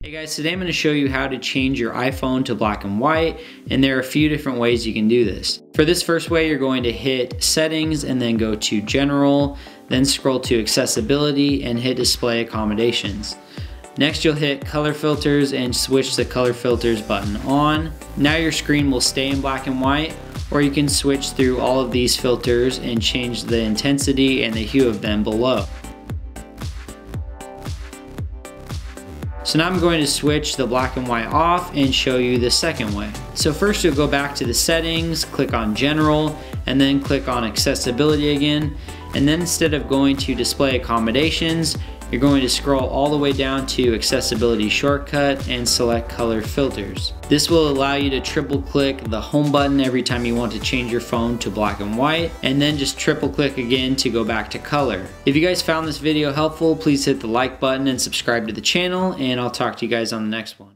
Hey guys, today I'm going to show you how to change your iPhone to black and white, and there are a few different ways you can do this. For this first way, you're going to hit Settings and then go to General, then scroll to Accessibility and hit Display Accommodations. Next you'll hit Color Filters and switch the Color Filters button on. Now your screen will stay in black and white, or you can switch through all of these filters and change the intensity and the hue of them below. So now I'm going to switch the black and white off and show you the second way. So first you'll go back to the settings, click on General, and then click on Accessibility again. And then instead of going to Display Accommodations, you're going to scroll all the way down to Accessibility Shortcut and select Color Filters. This will allow you to triple click the home button every time you want to change your phone to black and white, and then just triple click again to go back to color. If you guys found this video helpful, please hit the like button and subscribe to the channel, and I'll talk to you guys on the next one.